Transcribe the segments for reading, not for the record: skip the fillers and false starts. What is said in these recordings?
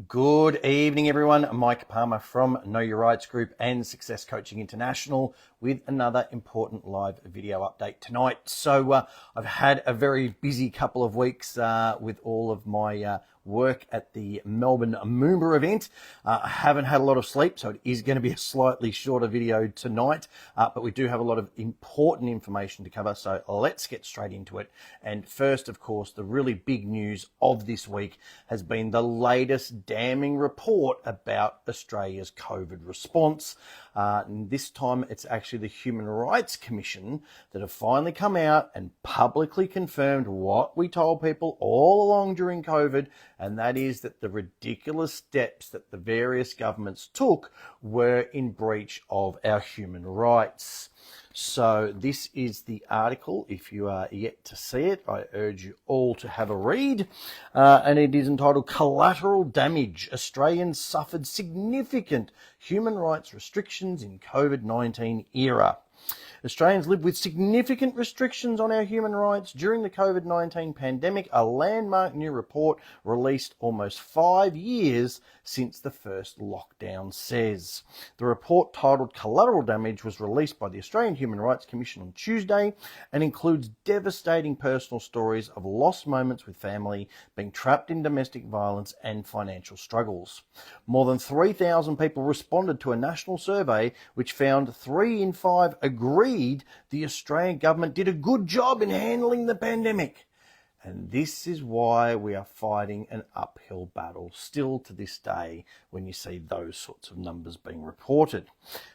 Good evening, everyone. Mike Palmer from Know Your Rights Group and Success Coaching International with another important live video update tonight. So I've had a very busy couple of weeks with all of my work at the Melbourne Moomba event. I haven't had a lot of sleep, so it is going to be a slightly shorter video tonight, but we do have a lot of important information to cover, so let's get straight into it. And first, of course, the really big news of this week has been the latest damning report about Australia's COVID response. And this time it's actually the Human Rights Commission that have finally come out and publicly confirmed what we told people all along during COVID, and that is that the ridiculous steps that the various governments took were in breach of our human rights. So this is the article. If you are yet to see it, I urge you all to have a read. And it is entitled Collateral Damage. Australians suffered significant human rights restrictions in COVID-19 era. Australians live with significant restrictions on our human rights during the COVID-19 pandemic, a landmark new report released almost 5 years since the first lockdown says. The report, titled Collateral Damage, was released by the Australian Human Rights Commission on Tuesday and includes devastating personal stories of lost moments with family, being trapped in domestic violence and financial struggles. More than 3,000 people responded to a national survey which found 3 in 5 agreed the Australian government did a good job in handling the pandemic. And this is why we are fighting an uphill battle still to this day when you see those sorts of numbers being reported.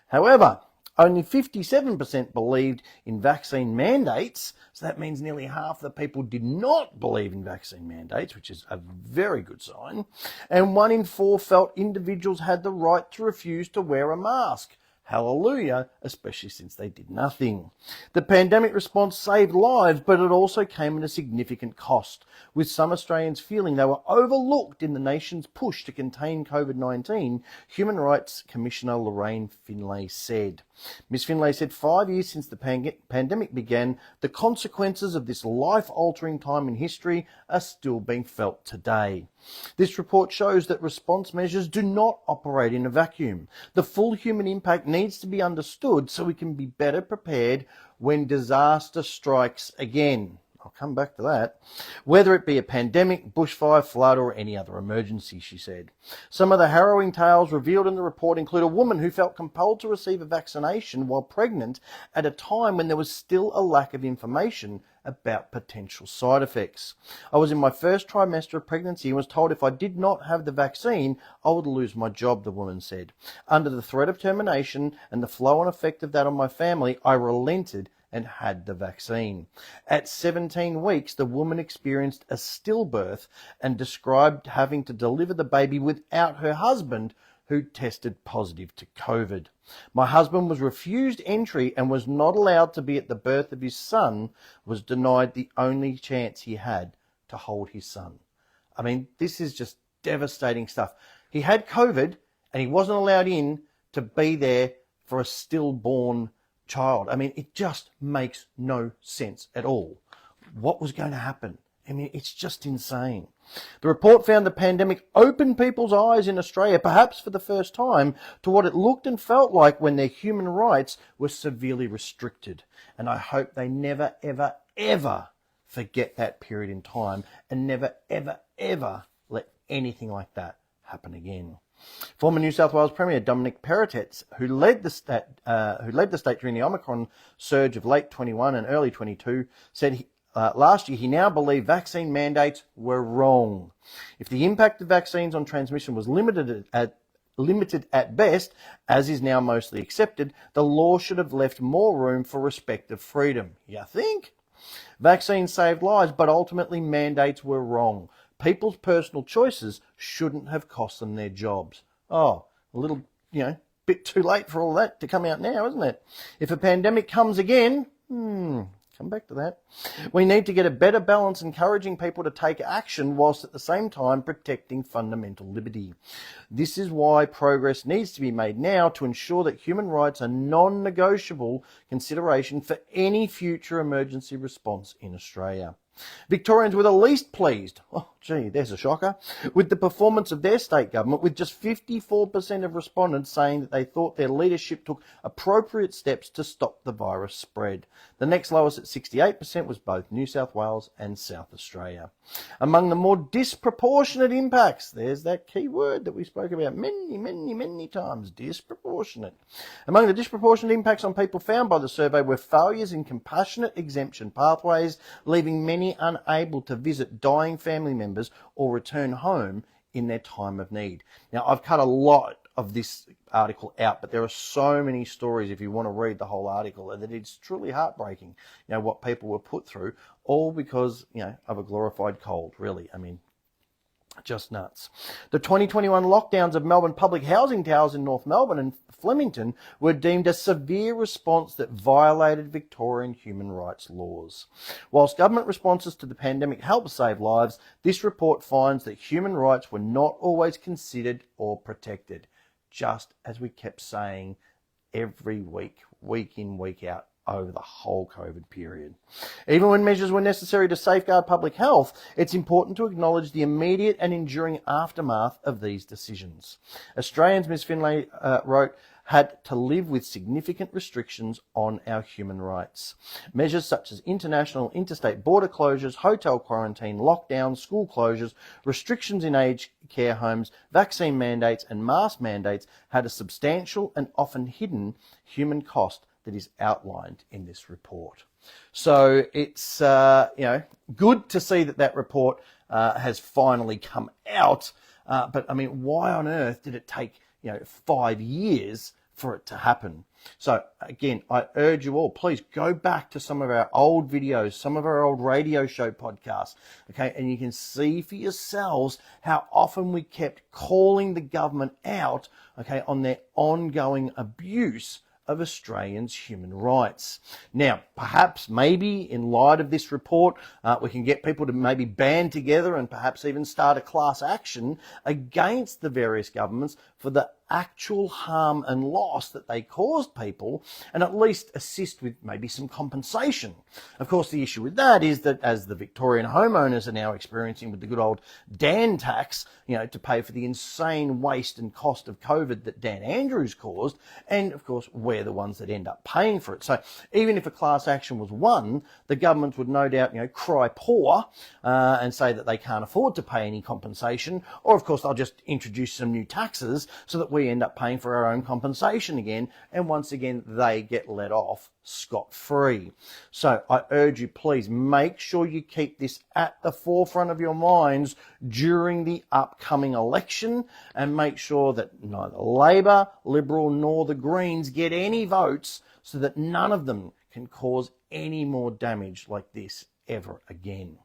However, only 57% believed in vaccine mandates, so that means nearly half the people did not believe in vaccine mandates, which is a very good sign. And 1 in 4 felt individuals had the right to refuse to wear a mask. Hallelujah, especially since they did nothing. The pandemic response saved lives, but it also came at a significant cost, with some Australians feeling they were overlooked in the nation's push to contain COVID-19, Human Rights Commissioner Lorraine Finlay said. Ms Finlay said 5 years since the pandemic began, the consequences of this life-altering time in history are still being felt today. This report shows that response measures do not operate in a vacuum. The full human impact needs to be understood so we can be better prepared when disaster strikes again. I'll come back to that. Whether it be a pandemic, bushfire, flood, or any other emergency, she said. Some of the harrowing tales revealed in the report include a woman who felt compelled to receive a vaccination while pregnant at a time when there was still a lack of information about potential side effects. I was in my first trimester of pregnancy and was told if I did not have the vaccine, I would lose my job, the woman said. Under the threat of termination and the flow-on effect of that on my family, I relented and had the vaccine. At 17 weeks, the woman experienced a stillbirth and described having to deliver the baby without her husband, who tested positive to COVID. My husband was refused entry and was not allowed to be at the birth of his son, was denied the only chance he had to hold his son. I mean, this is just devastating stuff. He had COVID and he wasn't allowed in to be there for a stillborn child. I mean, it just makes no sense at all. What was going to happen? I mean, it's just insane. The report found the pandemic opened people's eyes in Australia, perhaps for the first time, to what it looked and felt like when their human rights were severely restricted. And I hope they never, ever, ever forget that period in time and never, ever, ever let anything like that happen again. Former New South Wales Premier Dominic Perrottet, who led the state during the Omicron surge of late 21 and early 22, said last year he now believed vaccine mandates were wrong. If the impact of vaccines on transmission was limited at best, as is now mostly accepted, the law should have left more room for respect of freedom. You think? Vaccines saved lives, but ultimately mandates were wrong. People's personal choices shouldn't have cost them their jobs. Oh, a little, bit too late for all that to come out now, isn't it? If a pandemic comes again, come back to that. We need to get a better balance encouraging people to take action whilst at the same time protecting fundamental liberty. This is why progress needs to be made now to ensure that human rights are non-negotiable consideration for any future emergency response in Australia. Victorians were the least pleased, oh gee, there's a shocker, with the performance of their state government, with just 54% of respondents saying that they thought their leadership took appropriate steps to stop the virus spread. The next lowest at 68% was both New South Wales and South Australia. Among the more disproportionate impacts, there's that key word that we spoke about many times, disproportionate. Among the disproportionate impacts on people found by the survey were failures in compassionate exemption pathways, leaving many unable to visit dying family members or return home in their time of need. Now, I've cut a lot of this article out, but there are so many stories if you want to read the whole article, and that it's truly heartbreaking, what people were put through, all because, of a glorified cold, really. I mean, just nuts. The 2021 lockdowns of Melbourne public housing towers in North Melbourne and Flemington were deemed a severe response that violated Victorian human rights laws. Whilst government responses to the pandemic helped save lives, this report finds that human rights were not always considered or protected, just as we kept saying every week, week in, week out, over the whole COVID period. Even when measures were necessary to safeguard public health, it's important to acknowledge the immediate and enduring aftermath of these decisions. Australians, Ms. Finlay wrote, had to live with significant restrictions on our human rights. Measures such as international interstate border closures, hotel quarantine, lockdowns, school closures, restrictions in aged care homes, vaccine mandates and mask mandates had a substantial and often hidden human cost that is outlined in this report. So it's good to see that report has finally come out. But I mean, why on earth did it take 5 years for it to happen? So again, I urge you all, please go back to some of our old videos, some of our old radio show podcasts, okay, and you can see for yourselves how often we kept calling the government out, okay, on their ongoing abuse of Australians' human rights. Now, perhaps, maybe, in light of this report, we can get people to maybe band together and perhaps even start a class action against the various governments for the actual harm and loss that they caused people, and at least assist with maybe some compensation. Of course, the issue with that is that, as the Victorian homeowners are now experiencing with the good old Dan tax, to pay for the insane waste and cost of COVID that Dan Andrews caused, and of course we're the ones that end up paying for it. So even if a class action was won, the government would no doubt cry poor and say that they can't afford to pay any compensation, or of course they'll just introduce some new taxes so that we end up paying for our own compensation again, and once again they get let off scot-free. So I urge you, please make sure you keep this at the forefront of your minds during the upcoming election, and make sure that neither Labor, Liberal nor the Greens get any votes, so that none of them can cause any more damage like this ever again.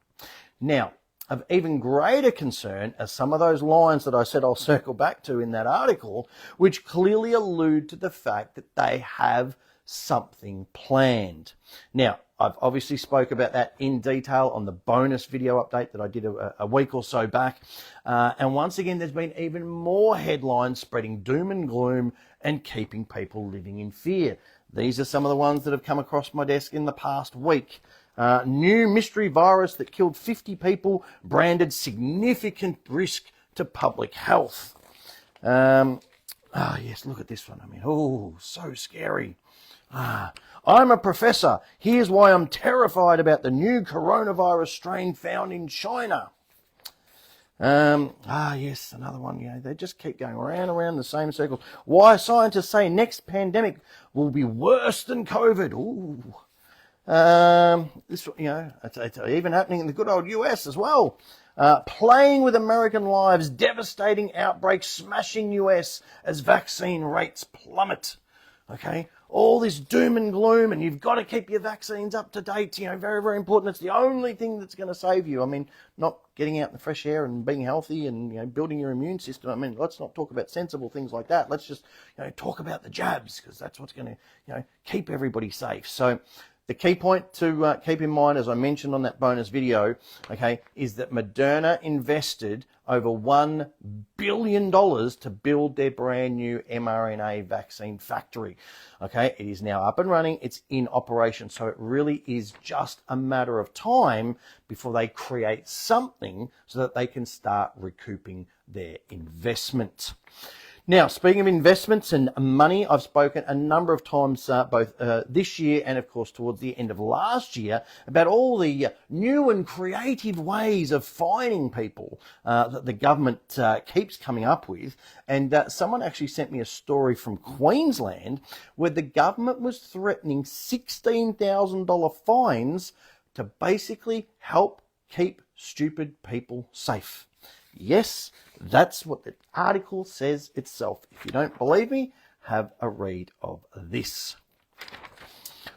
Now, of even greater concern are some of those lines that I said I'll circle back to in that article, which clearly allude to the fact that they have something planned. Now, I've obviously spoke about that in detail on the bonus video update that I did a week or so back. And once again, there's been even more headlines spreading doom and gloom and keeping people living in fear. These are some of the ones that have come across my desk in the past week. New mystery virus that killed 50 people, branded significant risk to public health. Yes, look at this one. I mean, oh, so scary. I'm a professor. Here's why I'm terrified about the new coronavirus strain found in China. Yes, another one. They just keep going around the same circles. Why scientists say next pandemic will be worse than COVID. Ooh. This, it's even happening in the good old US as well. Playing with American lives, devastating outbreak smashing US as vaccine rates plummet. Okay, all this doom and gloom, and you've got to keep your vaccines up to date. Very, very important. It's the only thing that's going to save you. I mean, not getting out in the fresh air and being healthy and building your immune system. I mean, let's not talk about sensible things like that. Let's just talk about the jabs, because that's what's going to keep everybody safe. So The key point to keep in mind, as I mentioned on that bonus video, okay, is that Moderna invested over $1 billion to build their brand new mRNA vaccine factory. Okay, it is now up and running. It's in operation. So it really is just a matter of time before they create something so that they can start recouping their investment. Now, speaking of investments and money, I've spoken a number of times, both this year and, of course, towards the end of last year, about all the new and creative ways of fining people that the government keeps coming up with. And someone actually sent me a story from Queensland where the government was threatening $16,000 fines to basically help keep stupid people safe. Yes, that's what the article says itself. If you don't believe me, have a read of this.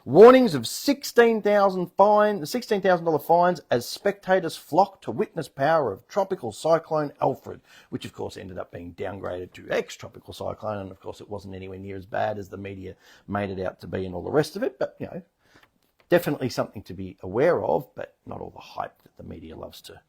Warnings of $16,000 fines as spectators flock to witness power of tropical cyclone Alfred, which of course ended up being downgraded to ex-tropical cyclone, and of course it wasn't anywhere near as bad as the media made it out to be and all the rest of it, but you know, definitely something to be aware of, but not all the hype that the media loves to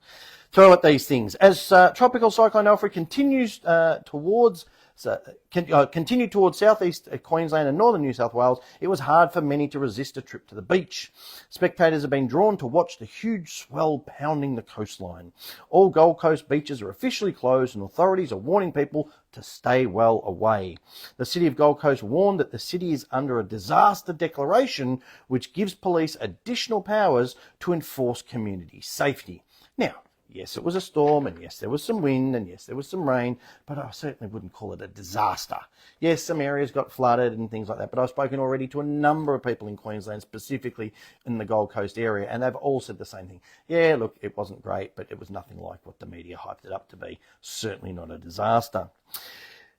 throw at these things. As Tropical Cyclone Alfred continued towards southeast Queensland and northern New South Wales, it was hard for many to resist a trip to the beach. Spectators have been drawn to watch the huge swell pounding the coastline. All Gold Coast beaches are officially closed and authorities are warning people to stay well away. The City of Gold Coast warned that the city is under a disaster declaration which gives police additional powers to enforce community safety. Now, yes, it was a storm, and yes, there was some wind, and yes, there was some rain, but I certainly wouldn't call it a disaster. Yes, some areas got flooded and things like that, but I've spoken already to a number of people in Queensland, specifically in the Gold Coast area, and they've all said the same thing. Yeah, look, it wasn't great, but it was nothing like what the media hyped it up to be. Certainly not a disaster.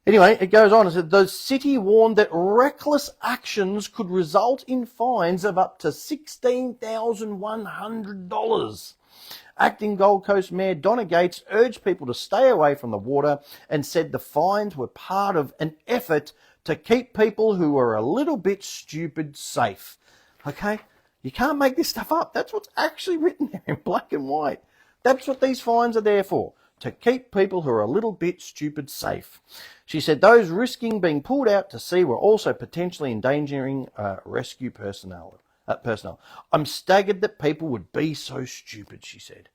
Anyway, it goes on. It said, the city warned that reckless actions could result in fines of up to $16,100. Acting Gold Coast Mayor Donna Gates urged people to stay away from the water and said the fines were part of an effort to keep people who are a little bit stupid safe. Okay? You can't make this stuff up. That's what's actually written there in black and white. That's what these fines are there for, to keep people who are a little bit stupid safe. She said those risking being pulled out to sea were also potentially endangering rescue personnel. I'm staggered that people would be so stupid, she said.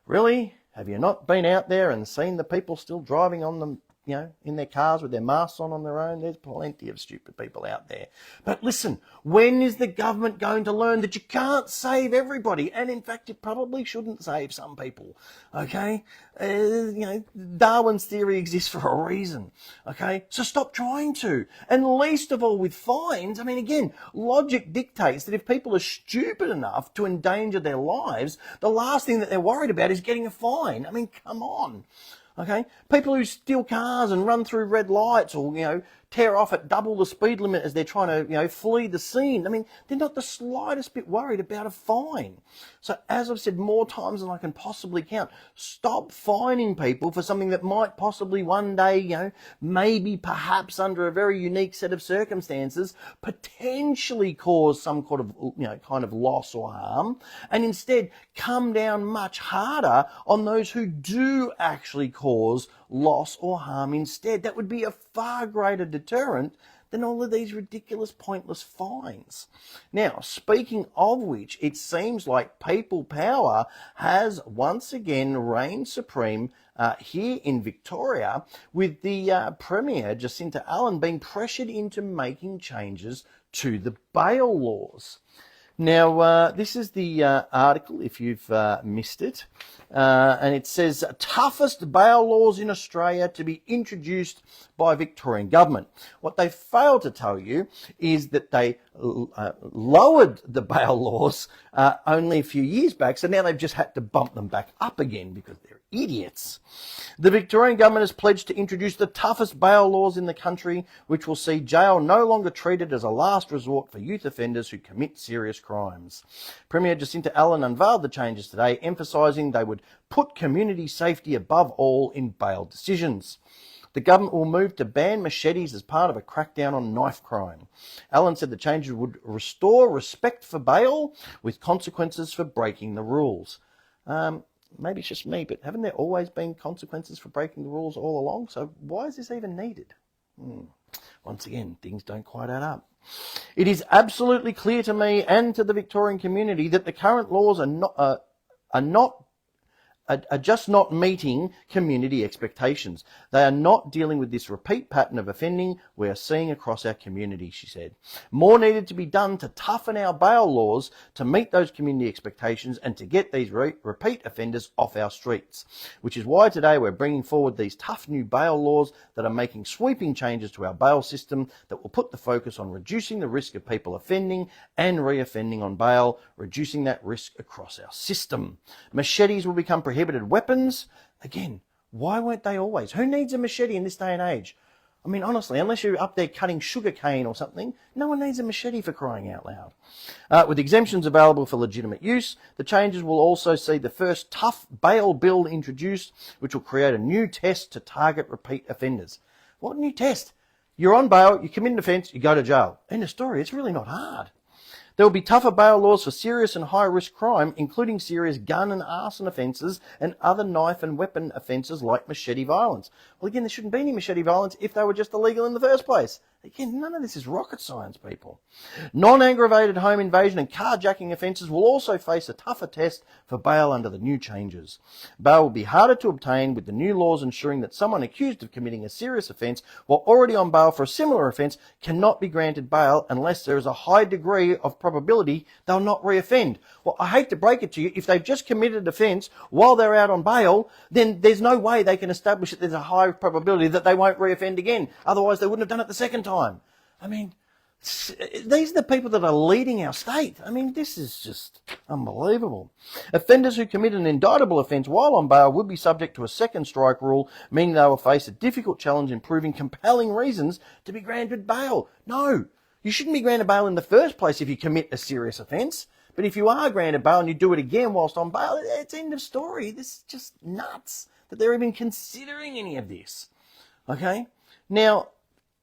Really? Have you not been out there and seen the people still driving on them, you know, in their cars with their masks on their own? There's plenty of stupid people out there. But listen, when is the government going to learn that you can't save everybody? And in fact, you probably shouldn't save some people, okay? You know, Darwin's theory exists for a reason, okay? So stop trying to. And least of all with fines, I mean, again, logic dictates that if people are stupid enough to endanger their lives, the last thing that they're worried about is getting a fine. I mean, come on. Okay, people who steal cars and run through red lights, or you know, tear off at double the speed limit as they're trying to, you know, flee the scene. I mean, they're not the slightest bit worried about a fine. So, as I've said more times than I can possibly count, stop fining people for something that might possibly one day, you know, maybe perhaps under a very unique set of circumstances, potentially cause some kind of loss or harm, and instead come down much harder on those who do actually cause loss or harm instead. That would be a far greater deterrent than all of these ridiculous, pointless fines. Now, speaking of which, it seems like people power has once again reigned supreme here in Victoria, with the Premier, Jacinta Allen, being pressured into making changes to the bail laws. Now, this is the article, if you've missed it, and it says, toughest bail laws in Australia to be introduced by Victorian government. What they failed to tell you is that they lowered the bail laws only a few years back, so now they've just had to bump them back up again because they're idiots. The Victorian government has pledged to introduce the toughest bail laws in the country, which will see jail no longer treated as a last resort for youth offenders who commit serious crimes. Premier Jacinta Allen unveiled the changes today, emphasising they would put community safety above all in bail decisions. The government will move to ban machetes as part of a crackdown on knife crime. Allen said the changes would restore respect for bail with consequences for breaking the rules. Maybe it's just me, but haven't there always been consequences for breaking the rules all along? So why is this even needed? Once again, things don't quite add up. It is absolutely clear to me and to the Victorian community that the current laws are just not meeting community expectations. They are not dealing with this repeat pattern of offending we are seeing across our community, she said. More needed to be done to toughen our bail laws to meet those community expectations and to get these repeat offenders off our streets, which is why today we're bringing forward these tough new bail laws that are making sweeping changes to our bail system that will put the focus on reducing the risk of people offending and re-offending on bail, reducing that risk across our system. Machetes will become prohibited weapons. Again, why weren't they always? Who needs a machete in this day and age? I mean, honestly, unless you're up there cutting sugar cane or something, no one needs a machete for crying out loud. With exemptions available for legitimate use, the changes will also see the first tough bail bill introduced, which will create a new test to target repeat offenders. What new test? You're on bail, you commit an offence, you go to jail. End of story. It's really not hard. There will be tougher bail laws for serious and high-risk crime, including serious gun and arson offences and other knife and weapon offences like machete violence. Well, again, there shouldn't be any machete violence if they were just illegal in the first place. Again, none of this is rocket science, people. Non-aggravated home invasion and carjacking offences will also face a tougher test for bail under the new changes. Bail will be harder to obtain, with the new laws ensuring that someone accused of committing a serious offence while already on bail for a similar offence cannot be granted bail unless there is a high degree of probability they'll not reoffend. Well, I hate to break it to you, if they've just committed an offence while they're out on bail, then there's no way they can establish that there's a high probability that they won't reoffend again. Otherwise, they wouldn't have done it the second time. I mean, these are the people that are leading our state. I mean, this is just unbelievable. Offenders who commit an indictable offence while on bail would be subject to a second strike rule, meaning they will face a difficult challenge in proving compelling reasons to be granted bail. No, you shouldn't be granted bail in the first place if you commit a serious offence. But if you are granted bail and you do it again whilst on bail, it's end of story. This is just nuts that they're even considering any of this. Okay? Now,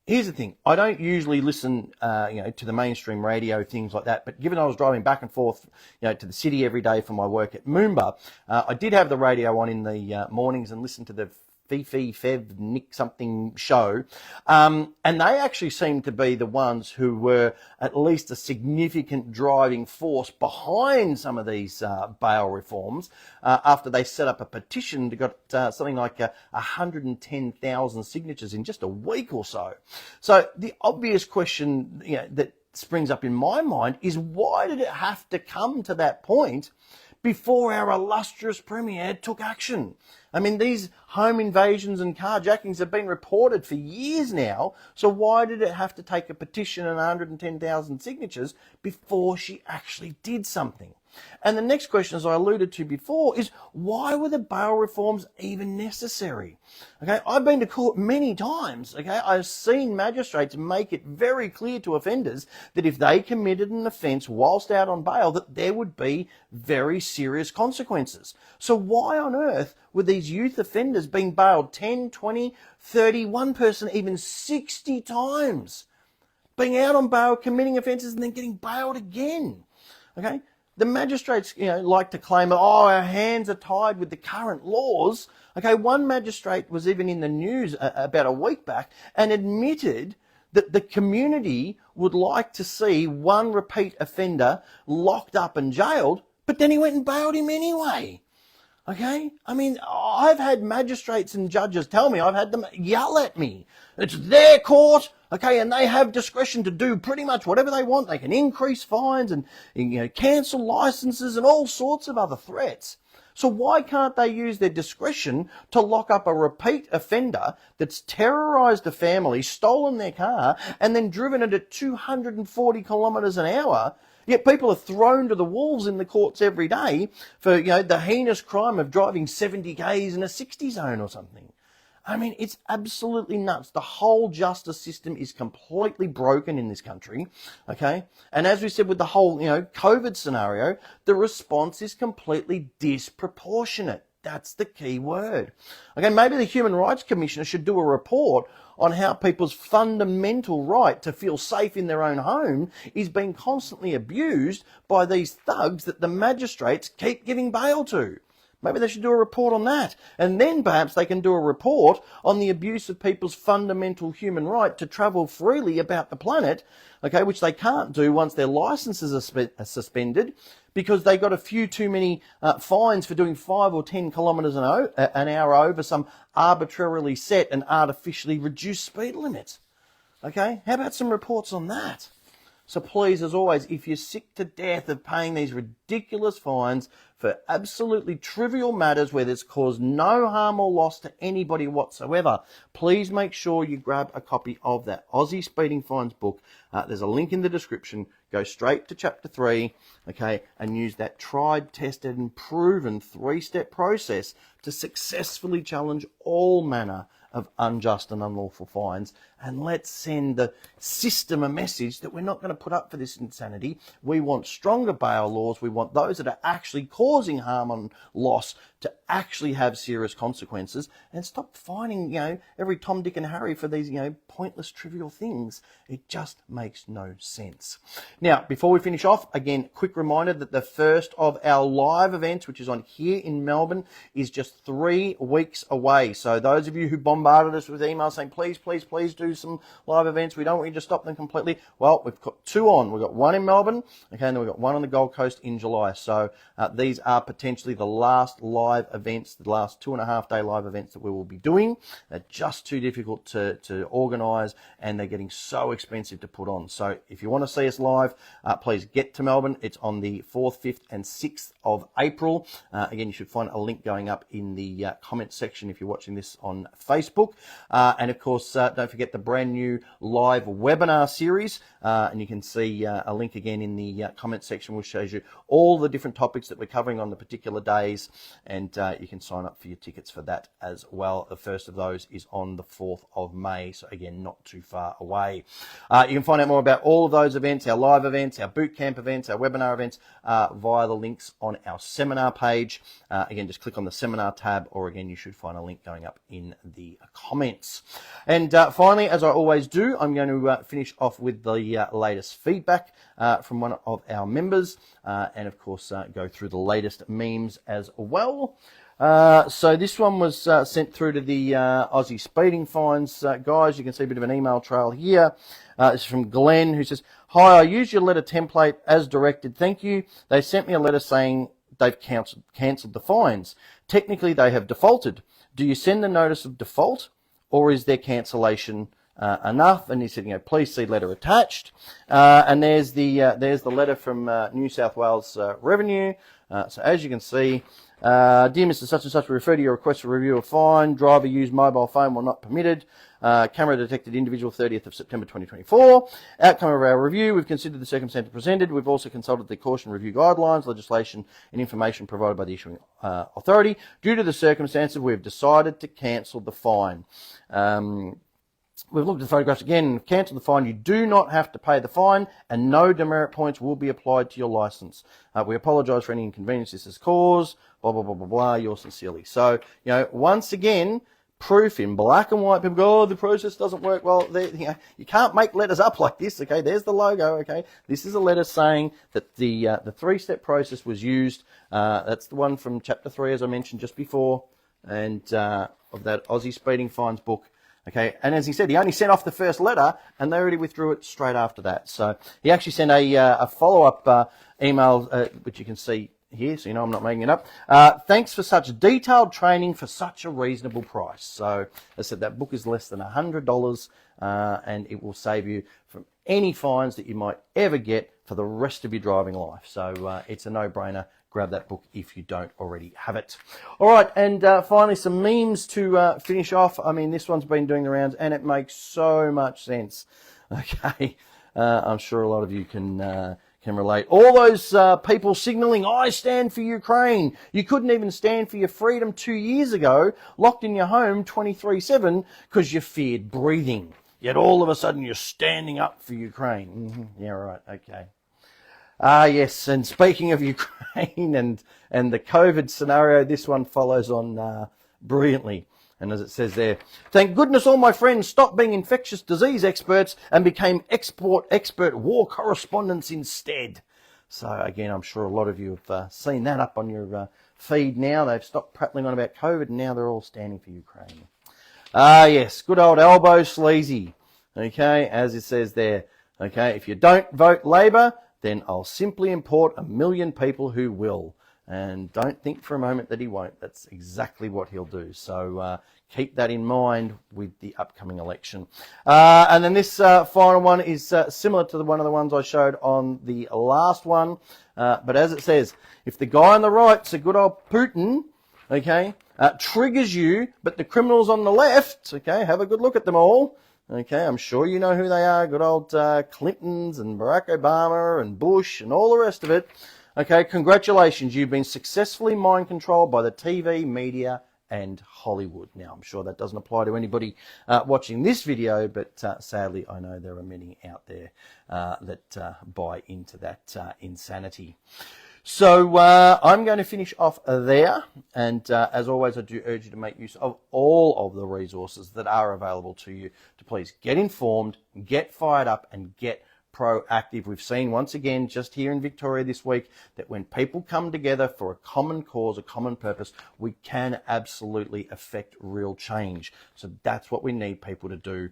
here's the thing. I don't usually listen, to the mainstream radio, things like that. But given I was driving back and forth, to the city every day for my work at Moomba, I did have the radio on in the mornings and listen to the Fifi, Fev, Nick something show. And they actually seemed to be the ones who were at least a significant driving force behind some of these bail reforms after they set up a petition to got something like 110,000 signatures in just a week or so. So the obvious question that springs up in my mind is, why did it have to come to that point before our illustrious Premier took action? I mean, these home invasions and carjackings have been reported for years now, so why did it have to take a petition and 110,000 signatures before she actually did something? And the next question, as I alluded to before, is why were the bail reforms even necessary? Okay, I've been to court many times. Okay, I've seen magistrates make it very clear to offenders that if they committed an offence whilst out on bail, that there would be very serious consequences. So why on earth were these youth offenders being bailed 10, 20, 30, one person even 60 times? Being out on bail, committing offences and then getting bailed again. Okay? The magistrates, like to claim, our hands are tied with the current laws. Okay, one magistrate was even in the news about a week back and admitted that the community would like to see one repeat offender locked up and jailed, but then he went and bailed him anyway. Okay? I mean, I've had magistrates and judges tell me, I've had them yell at me. It's their court, okay, and they have discretion to do pretty much whatever they want. They can increase fines and cancel licenses and all sorts of other threats. So why can't they use their discretion to lock up a repeat offender that's terrorised a family, stolen their car, and then driven it at 240 kilometres an hour? Yet people are thrown to the wolves in the courts every day for, the heinous crime of driving 70 k's in a 60 zone or something. I mean, it's absolutely nuts. The whole justice system is completely broken in this country, okay? And as we said with the whole, COVID scenario, the response is completely disproportionate. That's the key word. Okay, maybe the Human Rights Commissioner should do a report on how people's fundamental right to feel safe in their own home is being constantly abused by these thugs that the magistrates keep giving bail to. Maybe they should do a report on that. And then perhaps they can do a report on the abuse of people's fundamental human right to travel freely about the planet, okay, which they can't do once their licenses are suspended because they got a few too many fines for doing 5 or 10 kilometres an hour over some arbitrarily set and artificially reduced speed limits. Okay, how about some reports on that? So please, as always, if you're sick to death of paying these ridiculous fines for absolutely trivial matters where there's caused no harm or loss to anybody whatsoever, please make sure you grab a copy of that Aussie Speeding Fines book. There's a link in the description. Go straight to chapter 3, okay, and use that tried, tested and proven 3-step process to successfully challenge all manner of unjust and unlawful fines. And let's send the system a message that we're not going to put up for this insanity. We want stronger bail laws. We want those that are actually causing harm and loss to actually have serious consequences, and stop fining, every Tom, Dick and Harry for these, pointless, trivial things. It just makes no sense. Now, before we finish off, again, quick reminder that the first of our live events, which is on here in Melbourne, is just 3 weeks away. So those of you who bombarded us with emails saying, please, please, please do some live events, we don't want you to stop them completely. Well, we've got 2 on. We've got 1 in Melbourne, okay, and then we've got 1 on the Gold Coast in July. So these are potentially the last live events, the last 2.5-day live events that we will be doing. They're just too difficult to organise, and they're getting so expensive to put on. So if you want to see us live, please get to Melbourne. It's on the 4th, 5th and 6th of April. Again, you should find a link going up in the comment section if you're watching this on Facebook. And of course, don't forget the brand new live webinar series. And you can see a link again in the comment section, which shows you all the different topics that we're covering on the particular days. And you can sign up for your tickets for that as well. The first of those is on the 4th of May. So again, not too far away. You can find out more about all of those events, our live events, our boot camp events, our webinar events, via the links on our seminar page. Again, just click on the seminar tab, or again, you should find a link going up in the comments. And finally, as I always do, I'm going to finish off with the latest feedback from one of our members, and of course go through the latest memes as well. So this one was sent through to the Aussie Speeding Fines guys. You can see a bit of an email trail here. This is from Glenn, who says, "Hi, I used your letter template as directed. Thank you. They sent me a letter saying they've cancelled the fines. Technically, they have defaulted. Do you send the notice of default, or is their cancellation enough?" And he said, please see letter attached. And there's the letter from New South Wales Revenue. So as you can see, dear Mr. Such and Such, we refer to your request for review of fine. Driver used mobile phone while not permitted. Camera detected individual 30th of September 2024. Outcome of our review, we've considered the circumstances presented. We've also consulted the caution review guidelines, legislation and information provided by the issuing authority. Due to the circumstances, we've decided to cancel the fine. We've looked at the photographs again, cancelled the fine. You do not have to pay the fine, and no demerit points will be applied to your licence. We apologise for any inconvenience this has caused, blah, blah, blah, blah, blah, yours sincerely. So, once again, proof in black and white. People go, oh, the process doesn't work. Well, you can't make letters up like this, okay? There's the logo, okay? This is a letter saying that the 3-step process was used. That's the one from chapter 3, as I mentioned just before, and of that Aussie Speeding Fines book. Okay, and as he said, he only sent off the first letter, and they already withdrew it straight after that. So he actually sent a follow-up email, which you can see here, so I'm not making it up. Thanks for such detailed training for such a reasonable price. So as I said, that book is less than $100, and it will save you from any fines that you might ever get for the rest of your driving life. So it's a no-brainer. Grab that book if you don't already have it. All right, and finally, some memes to finish off. I mean, this one's been doing the rounds, and it makes so much sense. Okay, I'm sure a lot of you can relate. All those people signalling, I stand for Ukraine. You couldn't even stand for your freedom 2 years ago, locked in your home 24/7 because you feared breathing. Yet all of a sudden, you're standing up for Ukraine. Yeah, right, okay. Yes, and speaking of Ukraine and the COVID scenario, this one follows on brilliantly. And as it says there, thank goodness all my friends stopped being infectious disease experts and became expert war correspondents instead. So again, I'm sure a lot of you have seen that up on your feed now. They've stopped prattling on about COVID and now they're all standing for Ukraine. Yes, good old elbow sleazy. Okay, as it says there. Okay, if you don't vote Labor, then I'll simply import 1 million people who will. And don't think for a moment that he won't. That's exactly what he'll do. So keep that in mind with the upcoming election. And then this final one is similar to one of the ones I showed on the last one. But as it says, if the guy on the right's a good old Putin, okay, triggers you, but the criminals on the left, okay, have a good look at them all. Okay, I'm sure you know who they are. Good old Clintons and Barack Obama and Bush and all the rest of it. Okay, congratulations. You've been successfully mind controlled by the TV, media, and Hollywood. Now, I'm sure that doesn't apply to anybody watching this video, but sadly, I know there are many out there that buy into that insanity. So I'm going to finish off there. And as always, I do urge you to make use of all of the resources that are available to you to please get informed, get fired up, and get proactive. We've seen once again just here in Victoria this week that when people come together for a common cause, a common purpose, we can absolutely affect real change. So that's what we need people to do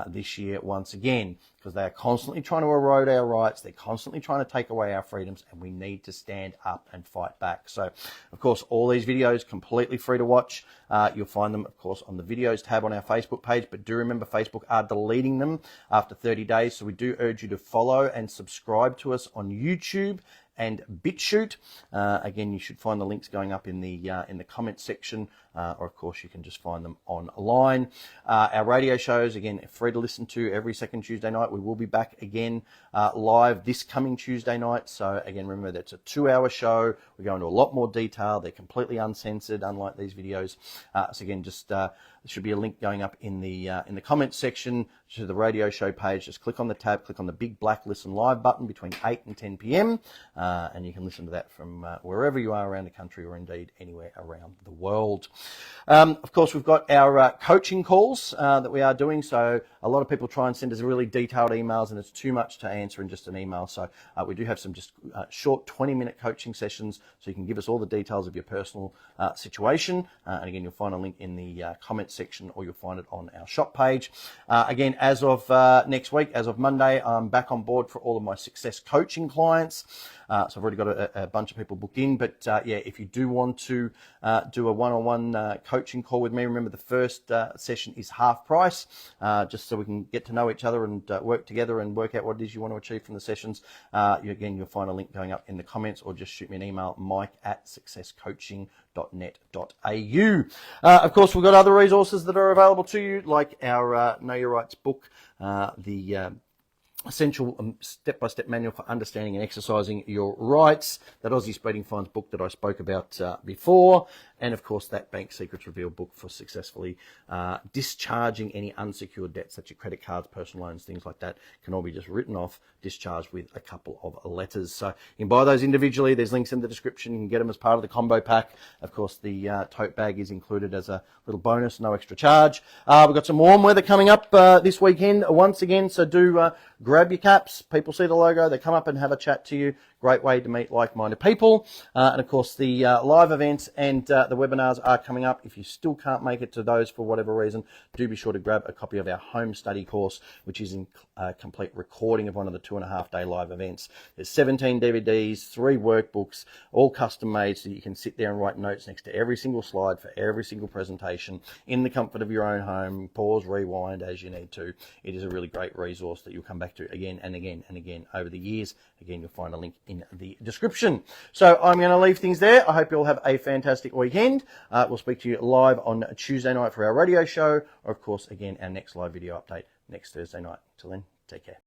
this year once again, because they are constantly trying to erode our rights, they're constantly trying to take away our freedoms, and we need to stand up and fight back. So of course all these videos completely free to watch. You'll find them of course on the videos tab on our Facebook page, but do remember Facebook are deleting them after 30 days, so we do urge you to follow and subscribe to us on YouTube and BitChute. Again, you should find the links going up in the comments section, or of course you can just find them online. Our radio shows, again, free to listen to every second Tuesday night. We will be back again live this coming Tuesday night. So again, remember that's a 2-hour show. We go into a lot more detail. They're completely uncensored, unlike these videos. So again, just there should be a link going up in the comments section to the radio show page. Just click on the tab, click on the big black listen live button between 8 and 10 p.m. And you can listen to that from wherever you are around the country, or indeed anywhere around the world. Of course, we've got our coaching calls that we are doing. So a lot of people try and send us really detailed emails, and it's too much to answer in just an email. So we do have some just short 20-minute coaching sessions, so you can give us all the details of your personal situation. And again, you'll find a link in the comments section, or you'll find it on our shop page. Again, as of next week, as of Monday, I'm back on board for all of my success coaching clients. So I've already got a bunch of people booked in, but yeah, if you do want to do a one-on-one coaching call with me, remember the first session is half price, just so we can get to know each other and work together and work out what it is you want to achieve from the sessions. Again, you'll find a link going up in the comments, or just shoot me an email, mike@successcoaching.net.au. Of course, we've got other resources that are available to you, like our Know Your Rights book, the essential step-by-step manual for understanding and exercising your rights, that Aussie Speeding Fines book that I spoke about before, and of course that Bank Secrets Reveal book for successfully discharging any unsecured debts, such as your credit cards, personal loans, things like that, can all be just written off, discharged with a couple of letters. So you can buy those individually. There's links in the description. You can get them as part of the combo pack. Of course, the tote bag is included as a little bonus, no extra charge. We've got some warm weather coming up this weekend once again, so do grab your caps. People see the logo, they come up and have a chat to you. Great way to meet like-minded people. And of course, the live events and the webinars are coming up. If you still can't make it to those for whatever reason, do be sure to grab a copy of our home study course, which is in complete recording of one of the 2.5-day live events. There's 17 DVDs, 3 workbooks, all custom made, so you can sit there and write notes next to every single slide for every single presentation in the comfort of your own home. Pause, rewind as you need to. It is a really great resource that you'll come back to again and again and again over the years. Again, you'll find a link in the description. So I'm going to leave things there. I hope you all have a fantastic weekend. We'll speak to you live on Tuesday night for our radio show, or of course, again, our next live video update next Thursday night. Till then, take care.